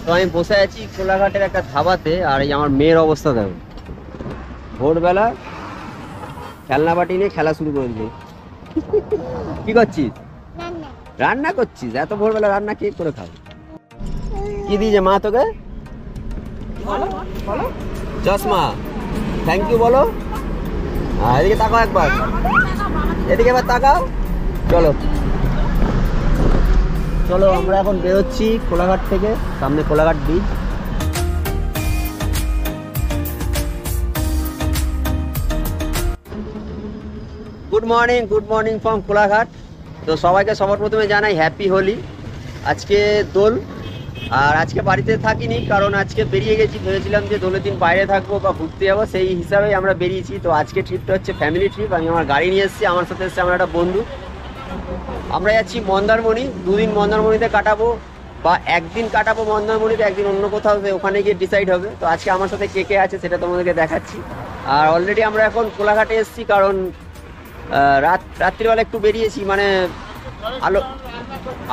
তো আমি বসে আছি কোলাঘাটের একটা ধাবাতে, আর এই আমার মেয়ের অবস্থা দেখো, ভোরবেলা খেলনা বাটি নিয়ে খেলা শুরু করেছে। কি করছিস? রান্না করছিস? এত ভোরবেলা রান্না কে করে খাবে? কি দিয়েছে মা তোকে? চশমা, থ্যাংক ইউ বলো। এদিকে তাকাও একবার, এদিকে এবার তাকাও। চলো চলো আমরা এখন বেরোচ্ছি কোলাঘাট থেকে, সামনে Kolaghat beach. Good morning from Kolaghat. তো সবাইকে সবার প্রথমে জানাই হ্যাপি হোলি। আজকে দোল, আর আজকে বাড়িতে থাকিনি কারণ আজকে বেরিয়ে গেছি, ভেবেছিলাম যে দোলের দিন বাইরে থাকবো বা ঘুরতে যাবো, সেই হিসাবেই আমরা বেরিয়েছি। তো আজকে ট্রিপটা হচ্ছে ফ্যামিলি ট্রিপ। আমি আমার গাড়ি নিয়ে এসেছি, আমার সাথে এসেছে আমার একটা বন্ধু। আমরা যাচ্ছি মন্দারমণি, দুদিন মন্দারমণিতে কাটাবো বা একদিন কাটাবো মন্দারমণিতে, একদিন অন্য কোথাও, ওখানে গিয়ে ডিসাইড হবে। তো আজকে আমার সাথে কে কে আছে সেটা তোমাদেরকে দেখাচ্ছি। আর অলরেডি আমরা এখন কোলাঘাটে এসেছি কারণ রাত্রিবেলা একটু বেরিয়েছি, মানে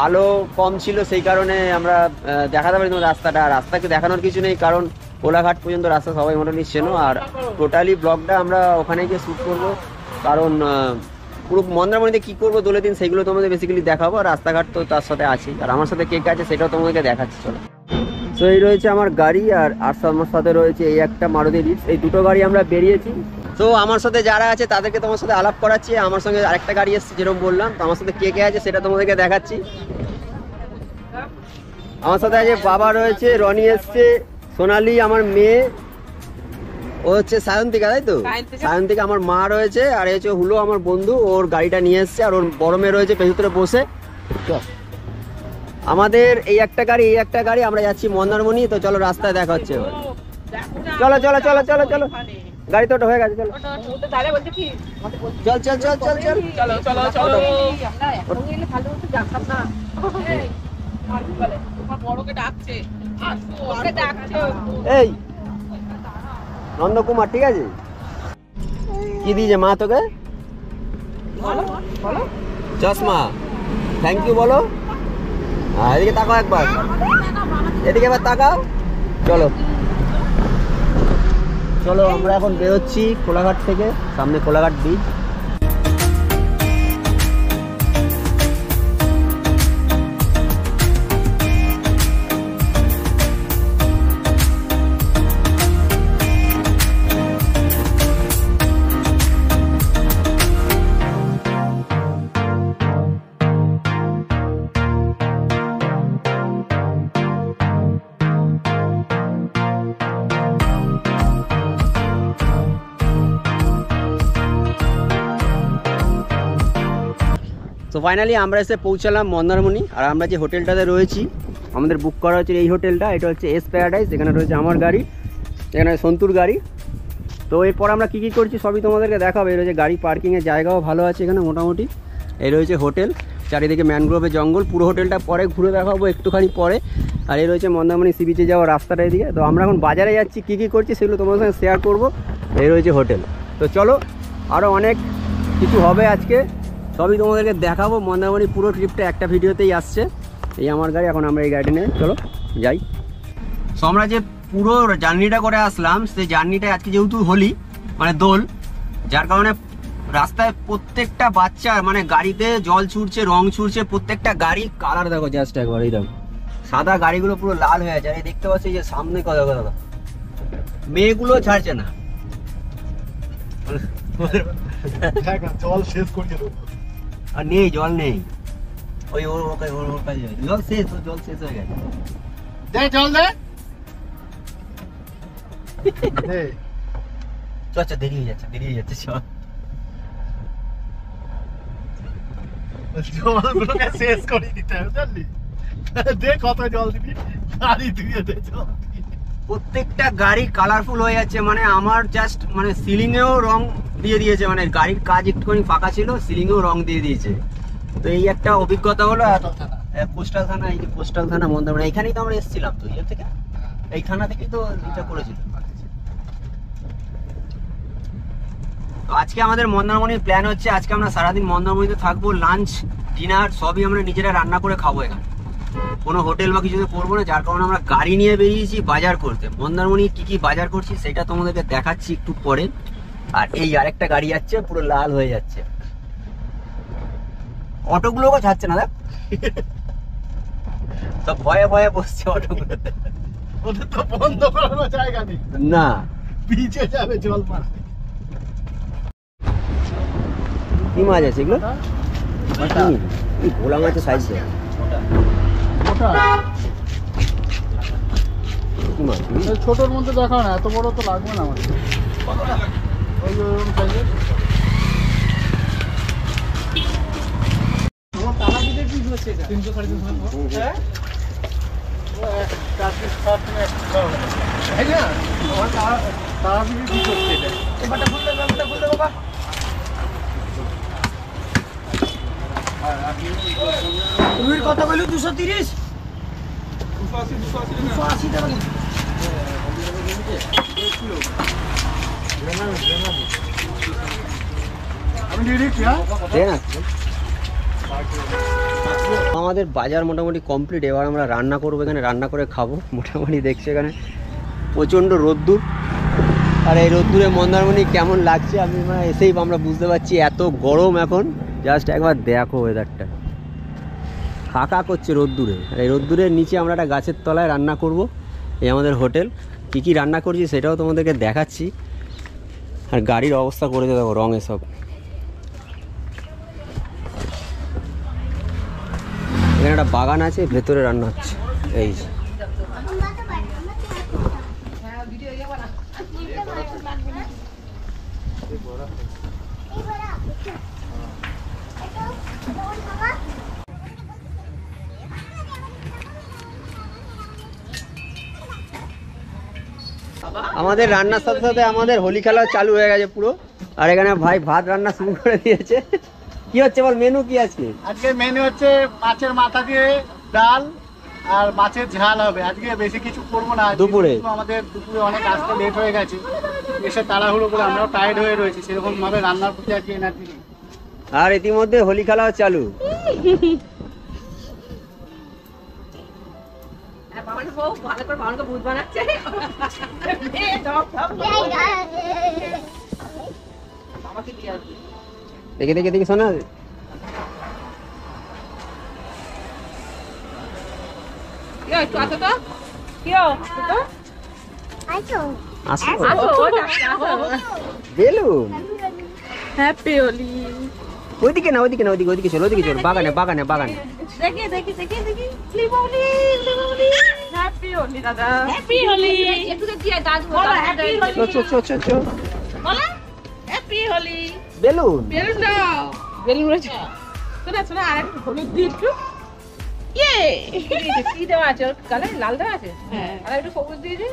আলো কম ছিল, সেই কারণে আমরা দেখাতে পারি রাস্তাকে দেখানোর কিছু নেই, কারণ কোলাঘাট পর্যন্ত রাস্তা সবাই মোটামুটি চেনো। আর টোটালি ব্লগটা আমরা ওখানে গিয়ে শ্যুট করবো, কারণ পুরো মন্দারমণিতে কী করবো দোলের দিন সেগুলো তোমাদের বেসিক্যালি দেখাবো। আর রাস্তাঘাট তো তার সাথে আছে, আর আমার সাথে কে কে আছে সেটাও তোমাদেরকে দেখাচ্ছি। চলো। তো এই রয়েছে আমার গাড়ি, আর আমার সাথে রয়েছে এই একটা মারুতি রিটস। এই দুটো গাড়ি আমরা বেরিয়েছি। তো আমার সাথে যারা আছে তাদেরকে তোমার সাথে আলাপ করাচ্ছি। আমার সঙ্গে আরেকটা গাড়ি এসছে, যেরকম বললাম। তো আমার সাথে কে কে আছে সেটা তোমাদেরকে দেখাচ্ছি। আমার সাথে আছে বাবা রয়েছে, রনি এসছে, সোনালি আমার মেয়ে, ও হচ্ছে সায়ন্তিকা, তাই তো? সায়ন্তিকা আমার মা রয়েছে, আর হচ্ছে হুলো আমার বন্ধু, ওর গাড়িটা নিয়ে এসছে, আর ওর বড় মেয়ে রয়েছে পেছনে বসে। আমাদের এই একটা গাড়ি, আমরা যাচ্ছি মন্দারমণি। তো চলো রাস্তায় দেখা হচ্ছে। চলো চলো চলো চলো চলো, গাড়ি তো হয়ে গেছে। চলো চল চল চল চল চল চলো চলো চলো। এই নন্দকুমার, ঠিক আছে? কি দিয়েছে মা তোকে? চশমা, থ্যাংক ইউ বলো। এদিকে তাকাও একবার, এদিকে এবার তাকাও। চলো চলো আমরা এখন বেরোচ্ছি কোলাঘাট থেকে, সামনে কোলাঘাট বিচ। তো ফাইনালি আমরা এসে পৌঁছালাম মন্দারমণি। আর আমরা যে হোটেলটাতে রয়েছি, আমাদের বুক করা হচ্ছে এই হোটেলটা। এটা হচ্ছে এস প্যারাডাইস। এখানে রয়েছে আমার গাড়ি, এখানে সন্তুর গাড়ি। তো এরপর আমরা কী করছি সবই তোমাদেরকে দেখাবো। এই রয়েছে গাড়ি পার্কিংয়ের জায়গাও ভালো আছে এখানে মোটামুটি। এই রয়েছে হোটেল, চারিদিকে ম্যানগ্রোভের জঙ্গল। পুরো হোটেলটা পরে ঘুরে দেখাবো একটুখানি পরে। আর এই রয়েছে মন্দারমণি সি বিচে যাওয়ার রাস্তাটা এদিকে। তো আমরা এখন বাজারে যাচ্ছি, কী করছি সেগুলো তোমাদের সঙ্গে শেয়ার করবো। এই রয়েছে হোটেল। তো চলো, আরও অনেক কিছু হবে আজকে, সবই তোমাদেরকে দেখাবো। মন্দারমণি পুরো ট্রিপটা একটা ভিডিওতেই আসছে। এই আমার গাড়ি, এখন আমরা এই গাড়ি নিয়ে চলো যাই। সো আমরা যে পুরো জার্নিটা করে আসলাম, সেই জার্নিটা আজকে যেহেতু হোলি মানে দোল, যার কারণে রাস্তায় প্রত্যেকটা বাচ্চা মানে গাড়িতে জল ছুটছে, রং ছুটছে। প্রত্যেকটা গাড়ি কালার দেখো, জাস্ট একবার এই দেখো, সাদা গাড়িগুলো পুরো লাল হয়ে আছে। এই দেখতে পাচ্ছি যে সামনে কথা মেয়েগুলো ছাড়ছে না, জল শেষ করছে। আর নেই, জল নেই। ওই ওর কাছে জল শেষ, জল শেষ হয়ে গেছে। দে জল দে। আচ্ছা দেরি হয়ে যাচ্ছে চল। জলগুলোকে শেষ করে দিতে হবে, জানলি? দে কত জল দিবি, গাড়ি ধুয়ে দে জল। প্রত্যেকটা গাড়ি কালারফুল হয়ে যাচ্ছে। মানে আমার জাস্ট মানে সিলিং এও রং দিয়ে দিয়েছে, মানে গাড়ির কাজ একটুখানি ফাঁকা ছিল, সিলিং এও রং দিয়ে দিয়েছে। তো এই একটা অভিজ্ঞতা হলো। কোস্টাল থানা, এই যে কোস্টাল থানা মন্দারমণি, এখানেই তো আমরা এসেছিলাম। তো ইয়ে থেকে, এই থানা থেকেই তো এটা করেছিল। তো আজকে আমাদের মন্দারমণির প্ল্যান হচ্ছে, আজকে আমরা সারাদিন মন্দারমণিতে থাকবো। লাঞ্চ ডিনার সবই আমরা নিজেরা রান্না করে খাবো এখানে। কোনো হোটেল বা কিছুতে করবো না, যার কারণে আমরা গাড়ি নিয়ে বেরিয়েছি বাজার করতে। মন্দারমণি কি কি বাজার করছি সেটা তোমাদেরকে দেখাচ্ছি একটু পরে। আর এই আরেকটা গাড়ি যাচ্ছে, পুরো লাল হয়ে যাচ্ছে, অটোগুলোও যাচ্ছে না দেখ, সব ভয়ে ভয়ে বসছে অটোগুলোতে। ওদের তো বন্ধ করানো জায়গা নেই, না ভিজে যাবে জল মাছ। কি মাছ আছে এগুলো? কি ভোলা মাছের সাইজ ওটা কি মাছ? ছোটর মধ্যে দেখাও না, এত বড় তো লাগবে না আমার। ওই যে ওরকম সাইজের। আমার তারা দিতে কি হচ্ছে এটা? 300 350 হ্যাঁ? ও 4 পিস 7 পিস তাই না? আমার তারা দিতে কি হচ্ছে এটা? এবারটা খুলতে বাবা। রুইর কত কইলো? 230 280 টাকা। আমি দিয়ে দিচ্ছি হ্যাঁ? দেন আসছে। আমাদের বাজার মোটামুটি কমপ্লিট। এবার আমরা রান্না করবো, এখানে রান্না করে খাবো। মোটামুটি দেখছি এখানে প্রচণ্ড রোদ্দুর, আর এই রোদ্দুরে মন্দারমণি কেমন লাগছে আমি মানে এসেই আমরা বুঝতে পারছি এত গরম এখন। জাস্ট একবার দেখো ওয়েদারটা, ফাঁকা করছে রোদ্দুরে। আর এই রোদ্দুরের নিচে আমরা একটা গাছের তলায় রান্না করব। এই আমাদের হোটেল, কী কী রান্না করছি সেটাও তোমাদেরকে দেখাচ্ছি। আর গাড়ির অবস্থা করে দেবো রঙে সব। এখানে একটা বাগান আছে, ভেতরে রান্না হচ্ছে। এই যে আমাদের রান্নার সাথে সাথে আমাদের হোলি খেলাও চালু হয়ে গেছে পুরো। আর এখানে ভাই ভাত রান্না শুরু করে দিয়েছে। কি হচ্ছে বল, মেনু কি আজকে? আজকে মেনু হচ্ছে মাছের মাথা দিয়ে ডাল আর মাছের ঝাল হবে। আজকে বেশি কিছু করবো না। দুপুরে? আমাদের দুপুরে অনেক আসতে লেট হয়ে গেছে, এসে তাড়াহুড়ো করে আমরাও টায়ার্ড হয়ে রয়েছি, সেরকম ভাবে রান্নার প্রতি আজকে এনার্জি নেই। আর ইতিমধ্যে হোলি খেলাও চালু। দেখে দেখে দেখে শোনা। Balloon happy Holi. ওইদিকে না, ওইদিকে না, ওইদিকে ওইদিকে চলো, ওইদিকে চলো, বাগানে বাগানে বাগানে। দেখি দেখি দেখি দেখি লিমোলি লিমোলি। হ্যাপি হোলি দাদা, হ্যাপি হোলি। একটু দিয়ে দাদু বলো হ্যাপি হোলি। চো চো চো চো বলো হ্যাপি হোলি। বেলুন বেলুন দাও, বেলুন রয়েছে। শোনা শোনা, আর একটু হলুদ দিয়ে একটু ইয়ে কি দেওয়া আছে? ওর কালার লাল দেওয়া আছে, হ্যাঁ, আর একটু সবুজ দিয়ে দে।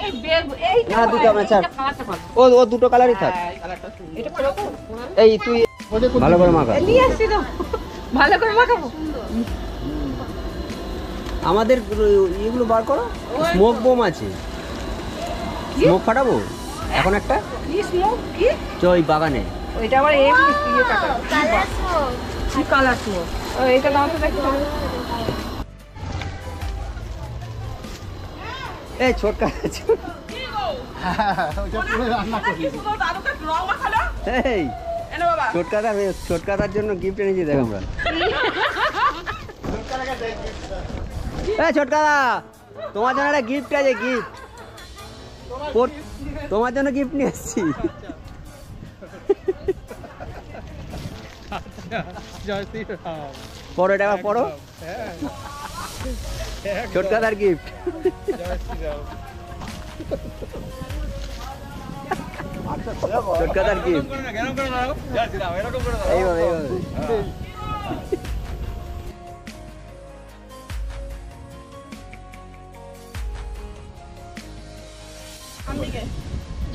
এই বেগ এই না, দুটো আমরা ছাড়। কালারটা ভালো। ও দুটো কালারই থাক। হ্যাঁ, এই কালারটা সুন্দর। এটা করে রাখো। এই তুই ভালো করে মাখা। নিয়ে আসছি তো, ভালো করে মাখাবো। আমাদের এগুলো বার করো। স্মোক বোম আছে, স্মোক ফাটাবো এখন একটা। কি স্মোক কি? চ ওই বাগানে। ওইটা আবার এমনি ইয়ে কাটা কি কালার স্মোক? ও এটা দাও তো দেখো। এই ছোটকা আছে। ওইটা পুরো রান্না করি। এই ছোটকাদার জন্য গিফট এনেছি দেখ আমরা। এই ছোটকাদা, তোমার জন্য একটা গিফট আছে, গিফট তোমার জন্য গিফট নিয়ে এসেছি। পড়ো এটা, পড়ো। ছোটকাদার গিফট। ছোটকাদার গিফট এইভাবে এইভাবে।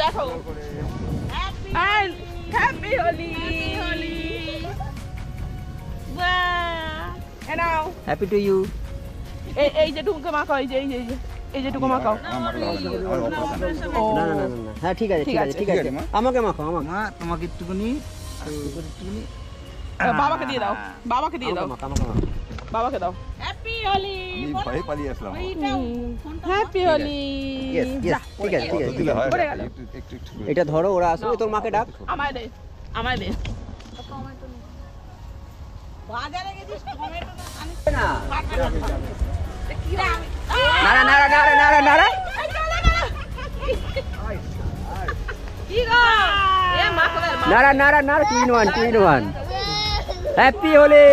দেখো হ্যাপি হোলি হোলি। নাও হ্যাপি টু ইউ। এই যে টুকুকে মাখাও, এই যে এই যে এই যে টুকু মাখাও। না না না না, হ্যাঁ ঠিক আছে ঠিক আছে ঠিক আছে। আমাকে মাখো, আমাকে। মা তোমাকে একটুখানি বাবাকে দিয়ে দাও, বাবাকে দিয়ে দাও, আমাকে মাখো, আমাকে মাখো। বাবাকে দাও। হ্যাপি হ্যাপি হোলি আমি ভয়ে পালিয়ে আসলাম। হ্যাপি হোলি ইয়েস ইয়েস ঠিক আছে ঠিক আছে ঠিক আছে। পড়ে গেল। একটু এটা ধরো, ওরা আসবে, তোর মাকে ডাক। আমায় দে বাজারে গেছিস টমেটো না নাড়া নাড়া নাড়া নাড়া নাড়া। কি গো এ মা কোথায় মা নাড়া নাড়া নাড়া, 2 in 1 হ্যাপি হোলি।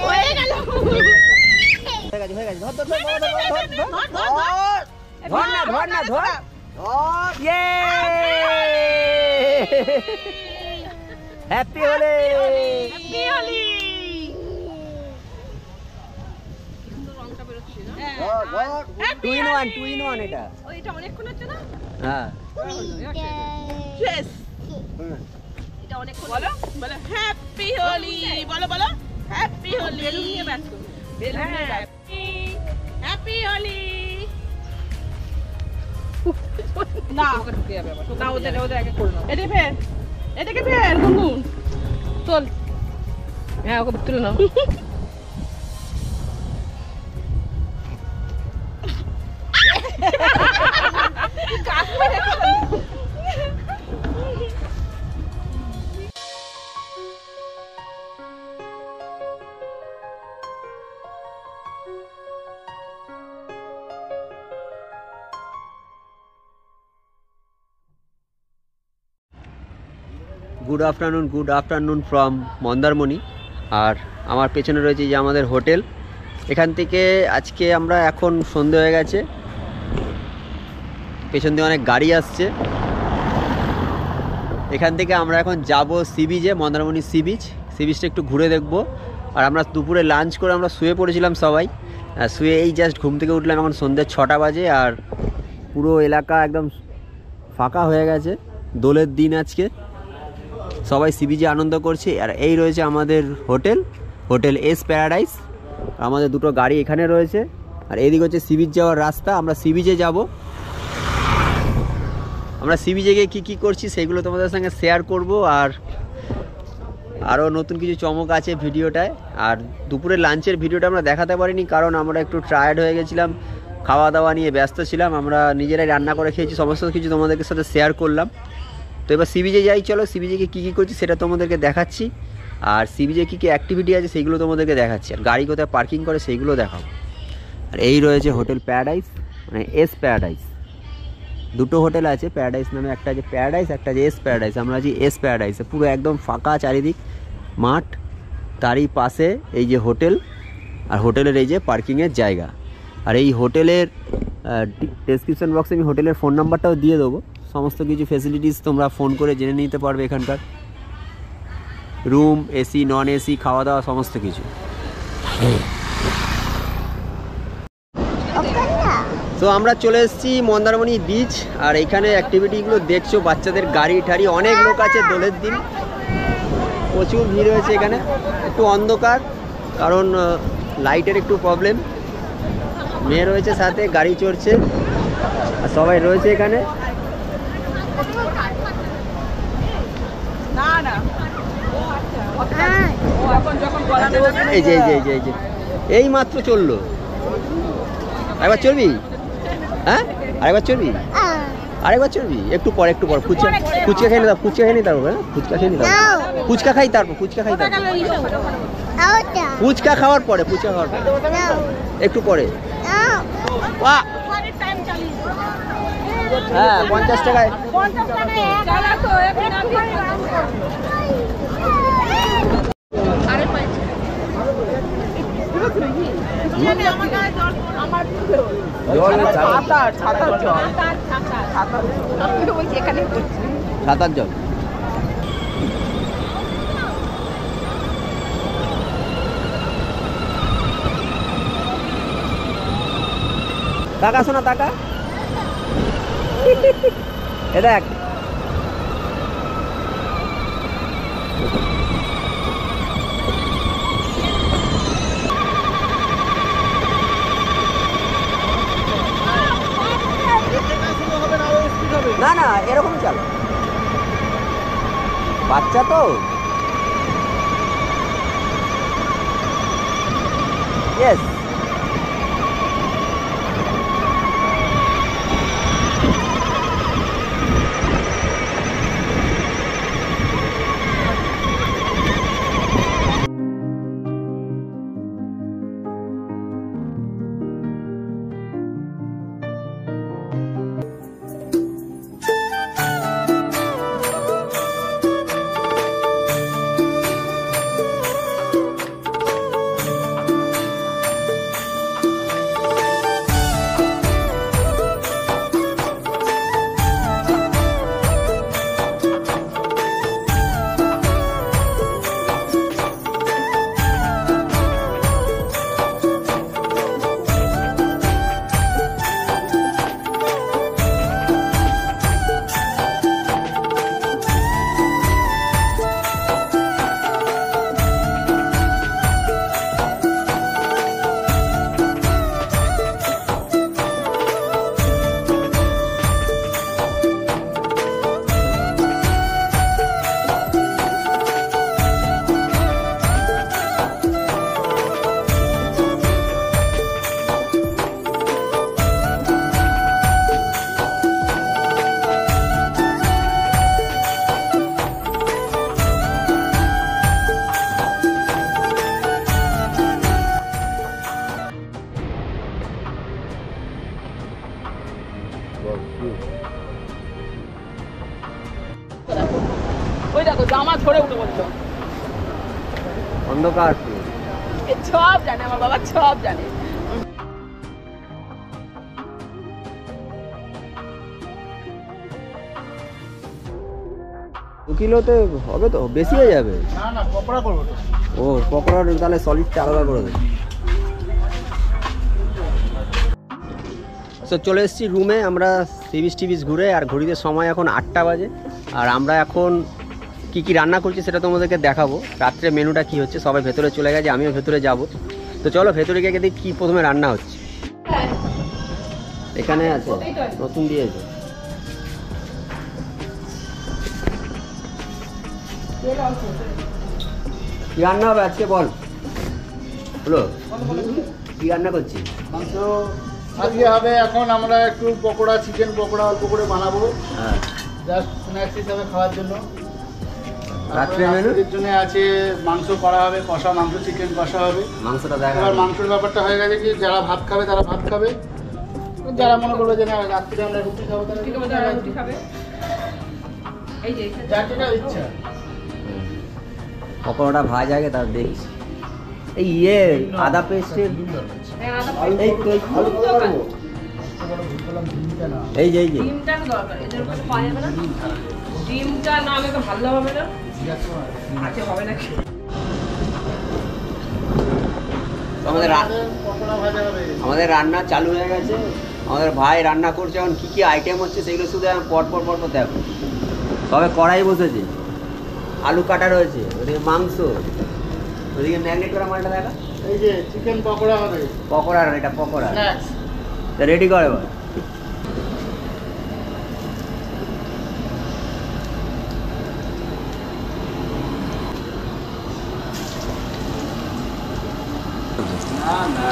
হয়ে গেল হয়ে গেছে হয়ে গেছে, ধর ধর ধর ধর ধর না ধর না ধর। ইয়ে হ্যাপি হোলি। হ্যাপি হোলি রংটা বেরোচ্ছে না 2 in 1 এটা। ওইটা অনেকক্ষণ হচ্ছে না হ্যাঁ ইয়েস এটা অনেকক্ষণ বলো বলো হ্যাপি হোলি বলো বলো হ্যাপি হোলি বেলুন নিয়ে ব্যাট করো বেলুন নিয়ে হ্যাপি হোলি না ওকে ঢুকে যাবে আবার না ওদের ওদের আগে করে নাও এটাকে ফের গুনগুন চল হ্যাঁ ওকে তুলে নাও গুড আফটারনুন ফ্রম মন্দারমণি। আর আমার পেছনে রয়েছে যে আমাদের হোটেল। এখান থেকে আজকে আমরা এখন সন্ধে হয়ে গেছে, পেছন দিয়ে অনেক গাড়ি আসছে। এখান থেকে আমরা এখন যাব সি বিচে, মন্দারমণি সি বিচটা একটু ঘুরে দেখব। আর আমরা দুপুরে লাঞ্চ করে আমরা শুয়ে পড়েছিলাম সবাই, শুয়ে এই জাস্ট ঘুম থেকে উঠলাম, এখন সন্ধ্যে 6টা বাজে। আর পুরো এলাকা একদম ফাঁকা হয়ে গেছে, দোলের দিন আজকে, সবাই সি বিচে আনন্দ করছে। আর এই রয়েছে আমাদের হোটেল এস প্যারাডাইস। আমাদের দুটো গাড়ি এখানে রয়েছে, আর এইদিকে হচ্ছে সি বিচ যাওয়ার রাস্তা। আমরা সি বিচে যাব, আমরা সি বিচে গিয়ে কী কী করছি সেগুলো তোমাদের সঙ্গে শেয়ার করব। আর আরও নতুন কিছু চমক আছে ভিডিওটায়। আর দুপুরের লাঞ্চের ভিডিওটা আমরা দেখাতে পারিনি, কারণ আমরা একটু টায়ার্ড হয়ে গেছিলাম, খাওয়া দাওয়া নিয়ে ব্যস্ত ছিলাম। আমরা নিজেরাই রান্না করে খেয়েছি, সমস্ত কিছু তোমাদেরকে সাথে শেয়ার করলাম। তো এবার সি বিচে যাই, চলো সি বিচে গিয়ে কী কী করছি সেটা তোমাদেরকে দেখাচ্ছি। আর সি বিচে কী কী অ্যাক্টিভিটি আছে সেইগুলো তোমাদেরকে দেখাচ্ছি, আর গাড়ি কোথায় পার্কিং করে সেইগুলো দেখাবো। আর এই রয়েছে হোটেল প্যারাডাইস, মানে এস প্যারাডাইস। দুটো হোটেল আছে প্যারাডাইস নামে, একটা আছে প্যারাডাইস, একটা আছে এস প্যারাডাইস। আমরা আছি এস প্যারাডাইসে, পুরো একদম ফাঁকা চারিদিক মাঠ, তারই পাশে এই যে হোটেল, আর হোটেলের এই যে পার্কিংয়ের জায়গা। আর এই হোটেলের ডেসক্রিপশন বক্সে আমি হোটেলের ফোন নাম্বারটাও দিয়ে দেবো, সমস্ত কিছু ফেসিলিটিস তোমরা ফোন করে জেনে নিতে পারবে। এখানকার রুম, এসি, নন এসি, খাওয়া দাওয়া সমস্ত কিছু। তো আমরা চলে এসেছি মন্দারমণি বিচ। আর এইখানে অ্যাক্টিভিটিগুলো দেখছো, বাচ্চাদের গাড়ি ঠাড়ি, অনেক লোক আছে দোলের দিন, প্রচুর ভিড় হয়েছে এখানে। একটু অন্ধকার, কারণ লাইটের একটু প্রবলেম। মেয়ে রয়েছে সাথে, গাড়ি চড়ছে, আর সবাই রয়েছে এখানে। না না ও এখন যখন গলা দেবে এই যে এই মাত্র চললো। আরেকবার চলবি? হ্যাঁ আরেকবার চলবি? একটু পর ফুচকা খেয়ে নিতে, ফুচকা খাই তারপর। ফুচকা খাই তারপর ফুচকা খাওয়ার পরে একটু পরে। বাহ, হ্যাঁ 50 টাকায়। সাঁতার জল। টাকা শোনা টাকা, এ দেখ না না এরকম চালো, বাচ্চা তো। ইয়েস। ওই দেখো জামা ধরে উঠে বলছো অন্ধকার সব জানে আমার বাবা, সব জানে। 2 কিলোতে হবে তো, বেশি হয়ে যাবে। না না পকোড়া করবো তো। ও পকোড়া তাহলে সলিডটা আলাদা করে দেবে। তো চলে এসেছি রুমে আমরা, সিবিচ টিবিচ ঘুরে, আর ঘড়িতে সময় এখন 8টা বাজে। আর আমরা এখন কি রান্না করছি সেটা তোমাদেরকে দেখাবো। রাত্রে মেনুটা কি হচ্ছে, সবাই ভেতরে চলে গেছে, আমিও ভেতরে যাব। তো চলো ভেতরে গিয়ে দেখি কী প্রথমে রান্না হচ্ছে। এখানে আছে, নতুন দিয়েছে। কি রান্না হবে আজকে বল, হলো কি রান্না করছি? মাংস আজকে হবে। এখন আমরা একটু পকোড়া, চিকেন পকোড়া অল্প করে বানাবো, হ্যাঁ জাস্ট স্ন্যাক্স হিসাবে খাওয়ার জন্য। রাত্রে মেনু রাত্রের জন্য আছে মাংস করা হবে, কষা মাংস, চিকেন কষা হবে। মাংসটা দেখা এবার মাংসের ব্যাপারটা হয়ে গেছে কি, যারা ভাত খাবে তারা ভাত খাবে, যারা মনে করবে যে না রাত্রে আমরা রুটি খাবো তারা রুটি খাবে। এই যে যার যেটা ইচ্ছা। পকোড়াটা ভাজা আগে তার দেখছি। এই আদা পেস্টের এই তো এই যে ডিমটা দরকার, এদের কাছে পাওয়া যাবে না। ডিমটা না হলে তো ভালো হবে না। আচ্ছা হবে না। পকোড়া ভাজা হবে। আমাদের রান্না চালু হয়ে গেছে। আমাদের ভাই রান্না করছে, এখন কী কী আইটেম হচ্ছে সেগুলো শুধু এখন পরপর দেখো। তবে কড়াই বসেছে, আলু কাটা রয়েছে, ওদিকে মাংস, ওদিকে ম্যাগনেট করা মালটা দেখা। এই যে চিকেন পকোড়া হবে, পকোড়া, এটা পকোড়া স্ন্যাক্স। রেডি করে এবার। না না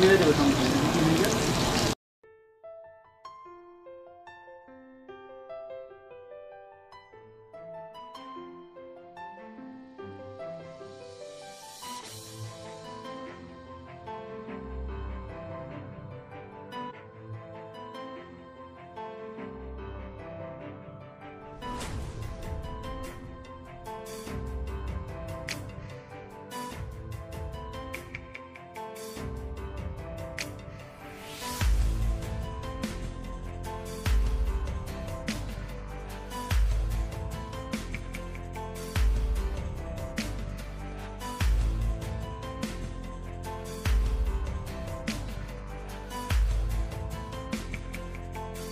মিলে দেবো সঙ্গে।